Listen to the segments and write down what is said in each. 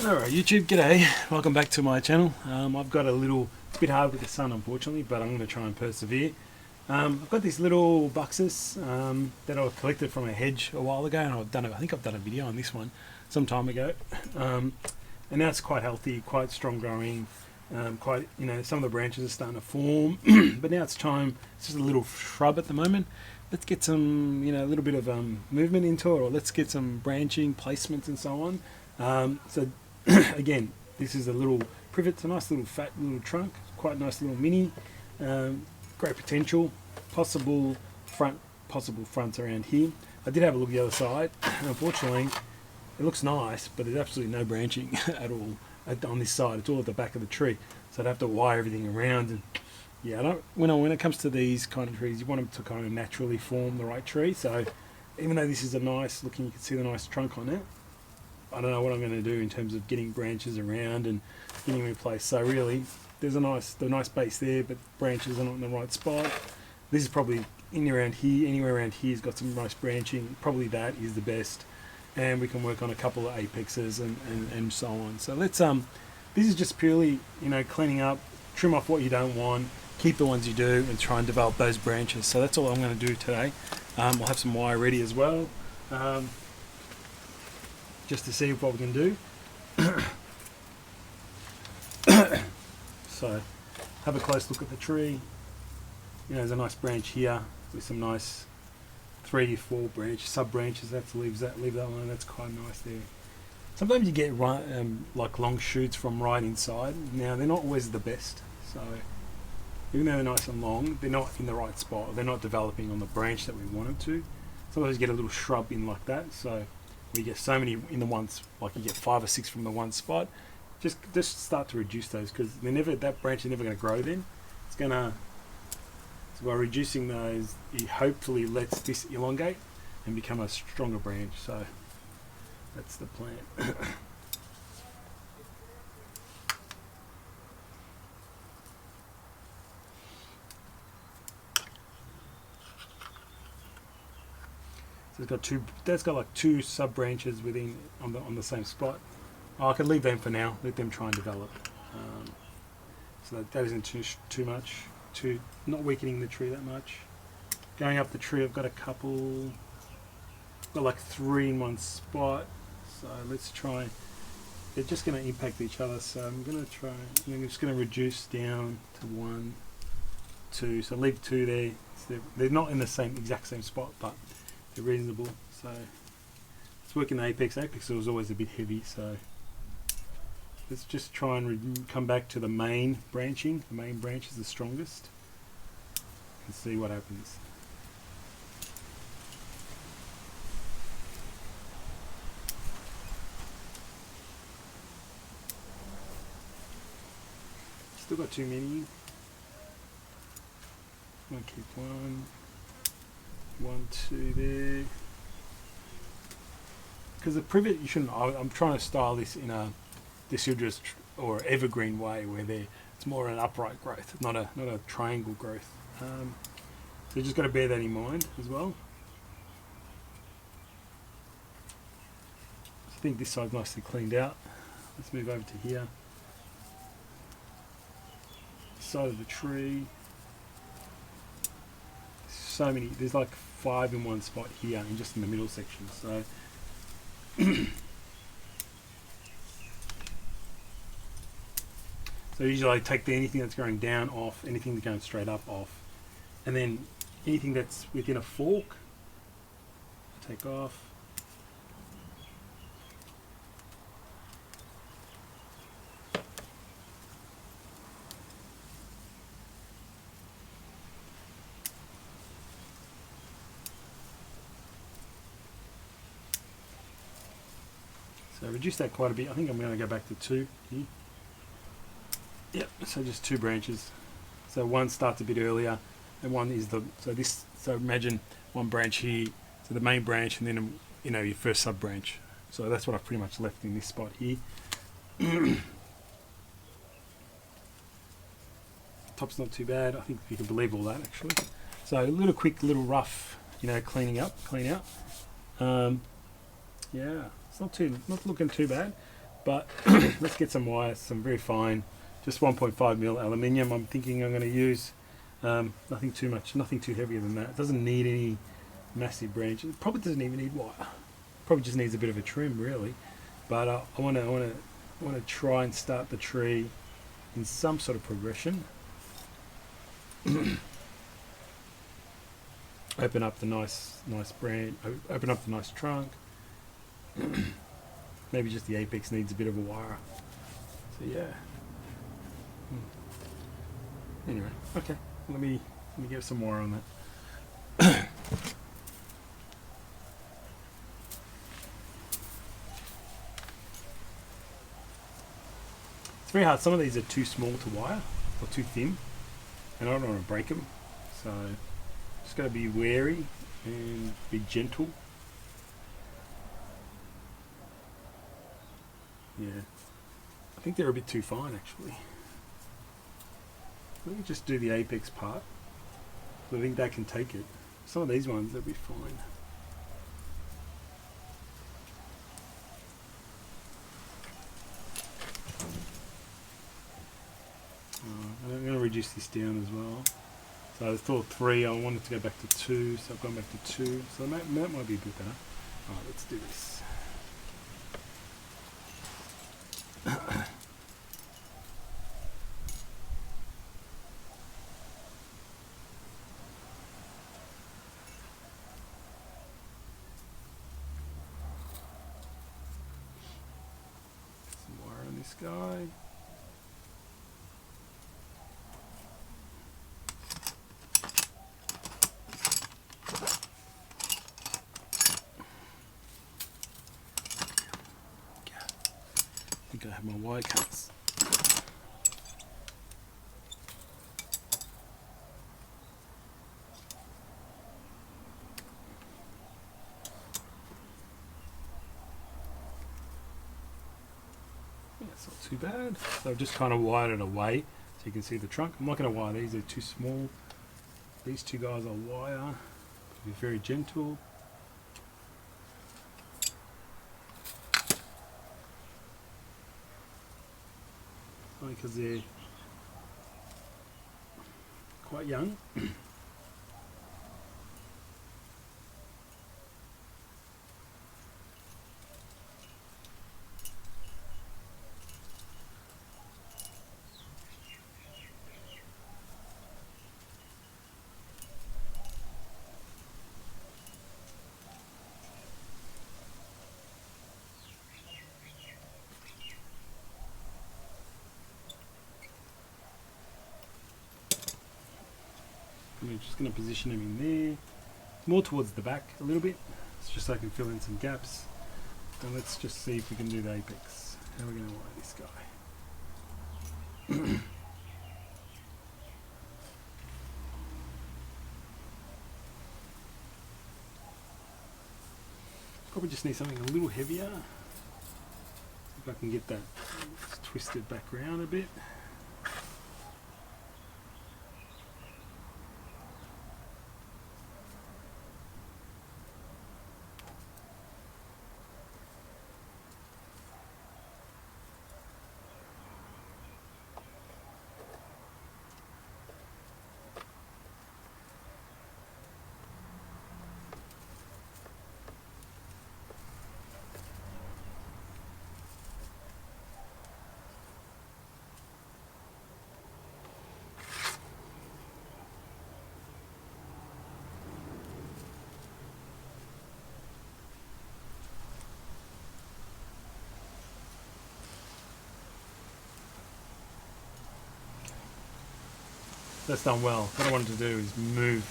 Alright YouTube, g'day, welcome back to my channel. I've got a little bit hard with the sun unfortunately, but I'm going to try and persevere. I've got this little buxus that I collected from a hedge a while ago, and I think I've done a video on this one some time ago. And now it's quite healthy, quite strong growing, quite, some of the branches are starting to form, but now it's time. It's just a little shrub at the moment. Let's get some, a little bit of movement into it, or let's get some branching placements and so on. So again, this is a little privet. It's a nice little fat little trunk, quite nice little mini, great potential, possible fronts around here. I did have a look at the other side. Unfortunately, it looks nice, but there's absolutely no branching at all on this side. It's all at the back of the tree, so I'd have to wire everything around. And yeah, when it comes to these kind of trees, you want them to kind of naturally form the right tree. So even though this is a nice looking, you can see the nice trunk on it, I don't know what I'm going to do in terms of getting branches around and getting them in place. So really, there's the nice base there, but branches are not in the right spot. This is probably anywhere around here has got some nice branching. Probably that is the best, and we can work on a couple of apexes and so on. So let's this is just purely cleaning up, trim off what you don't want, keep the ones you do, and try and develop those branches. So that's all I'm going to do today. We'll have some wire ready as well. Just to see what we can do. So have a close look at the tree. There's a nice branch here with some nice 3 or 4 sub branches. Leave that alone. That's quite nice there. Sometimes you get like long shoots from right inside. Now they're not always the best. So even though they're nice and long, they're not in the right spot. They're not developing on the branch that we want them to. Sometimes you get a little shrub in like that. So we get so many in the ones, like you get 5 or 6 from the one spot. Just start to reduce those, because that branch is never going to grow. Then so by reducing those, it hopefully lets this elongate and become a stronger branch. So that's the plan. So that's got like 2 sub branches within on the same spot. I can leave them for now. Let them try and develop. So that isn't too much. Not weakening the tree that much. Going up the tree, I've got a couple. Got like 3 in one spot. So let's try. They're just going to impact each other. So I'm going to try. I'm just going to reduce down to 1, 2. So leave 2 there. So they're not in the exact same spot, but they're reasonable. So let's work in the apex. Apex was always a bit heavy, so let's just try and come back to the main branching. The main branch is the strongest, and see what happens. Still got too many. I'm gonna keep 1, 2 there. Because the privet, you shouldn't. I'm trying to style this in a deciduous or evergreen way, where it's more an upright growth, not a triangle growth. So you just got to bear that in mind as well. I think this side's nicely cleaned out. Let's move over to here. Side of the tree. So many. There's like 5 in one spot here, and just in the middle section. So so usually I take anything that's going down off, anything that's going straight up off, and then anything that's within a fork, take off. So reduce that quite a bit. I think I'm going to go back to 2 here. Yep, so just 2 branches. So one starts a bit earlier, and one is so imagine one branch here, so the main branch, and then your first sub branch. So that's what I've pretty much left in this spot here. Top's not too bad. I think you can believe all that actually. So a little quick, little rough, clean out. Yeah, it's not looking too bad. But let's get some wire, some very fine, just 1.5 mil aluminium. I'm thinking I'm going to use nothing too much, nothing too heavier than that. It doesn't need any massive branches. It probably doesn't even need wire. Probably just needs a bit of a trim, really. But I want to try and start the tree in some sort of progression. Open up the nice branch. Open up the nice trunk. Maybe just the apex needs a bit of a wire. So yeah. Anyway, okay. Let me get some wire on that. It's very hard. Some of these are too small to wire or too thin, and I don't want to break them. So just got to be wary and be gentle. Yeah, I think they're a bit too fine actually. Let me just do the apex part. I think that can take it. Some of these ones, they'll be fine. I'm going to reduce this down as well. So I thought 3, I wanted to go back to 2, so I've gone back to 2. So that might be a bit better. Alright, let's do this. Some wire on this guy. I think I have my wire cuts. Yeah, it's not too bad. So I've just kind of wired it away so you can see the trunk. I'm not going to wire these, they're too small. These two guys I'll wire. Be very gentle. Because they're quite young. I'm just going to position him in there, more towards the back a little bit. It's just so I can fill in some gaps. And let's just see if we can do the apex. How are we going to wire this guy? Probably just need something a little heavier. See if I can get that twisted back around a bit. That's done well. What I wanted to do is move.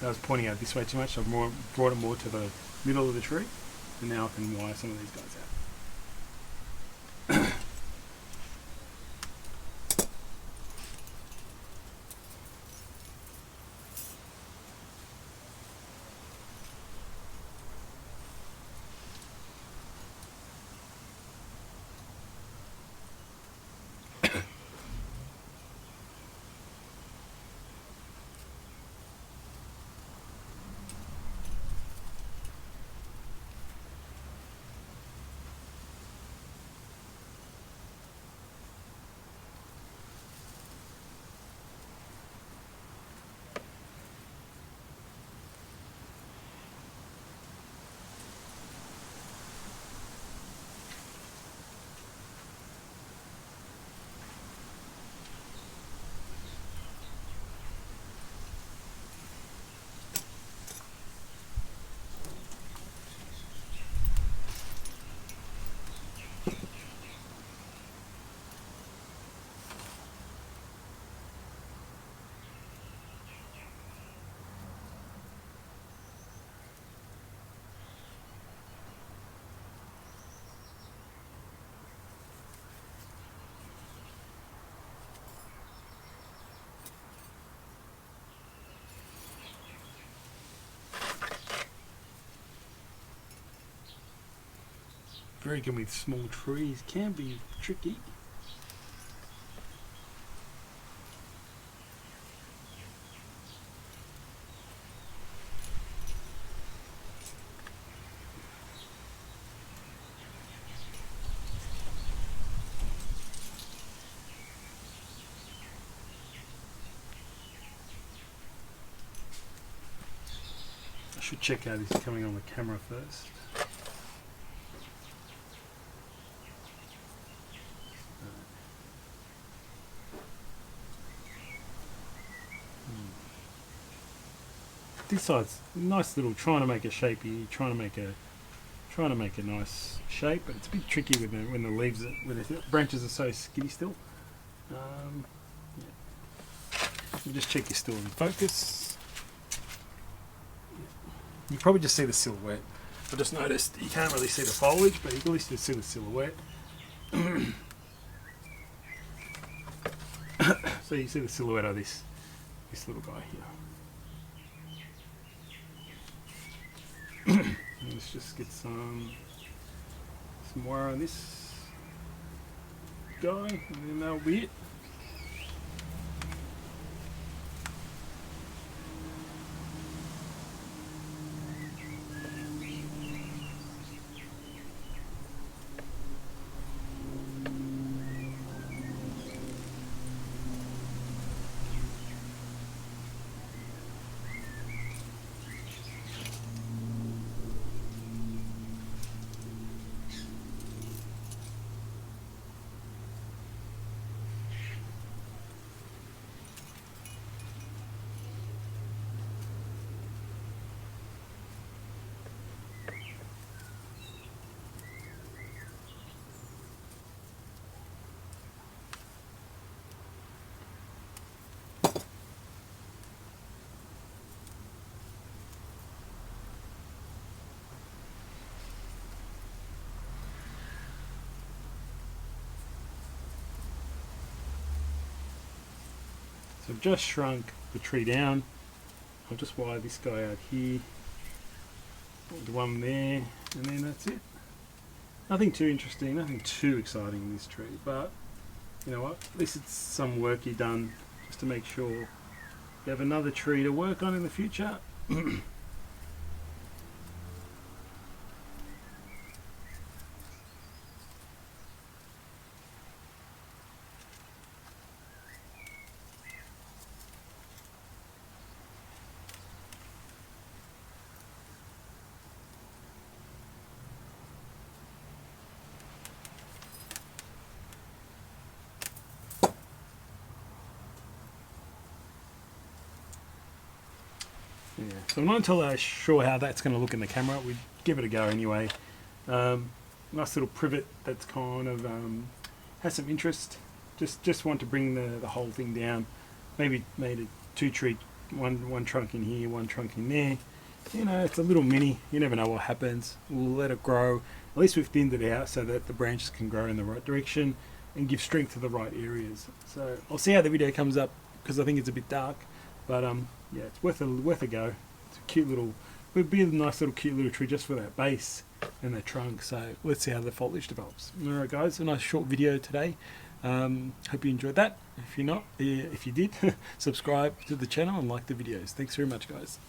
I was pointing out this way too much. I've brought it more to the middle of the tree, and now I can wire some of these guys out. very good with small trees, can be tricky. I should check how this is coming on the camera first. This side's nice little, trying to make a shape here, trying to make a nice shape, but it's a bit tricky when the leaves, when the branches are so skinny still. Yeah. We'll just check you're still in focus. You probably just see the silhouette. I just noticed you can't really see the foliage, but you can at least see the silhouette. So you see the silhouette of this little guy here. Let's just get some wire on this guy, and then that'll be it. So I've just shrunk the tree down. I'll just wire this guy out here, the one there, and then that's it. Nothing too interesting, nothing too exciting in this tree, but you know what, at least it's some work you've done just to make sure you have another tree to work on in the future. Yeah, so I'm not entirely sure how that's going to look in the camera. We'd give it a go anyway. Nice little privet that's kind of has some interest. Just want to bring the whole thing down. Maybe made a two tree, one trunk in here, one trunk in there. You know, it's a little mini. You never know what happens. We'll let it grow. At least we've thinned it out so that the branches can grow in the right direction and give strength to the right areas. So I'll see how the video comes up because I think it's a bit dark. But yeah, it's worth a go. It's a cute little, would be a nice little cute little tree just for that base and that trunk. So let's see how the foliage develops. Alright guys, a nice short video today. Hope you enjoyed that. If you're not, if you did, subscribe to the channel and like the videos. Thanks very much guys.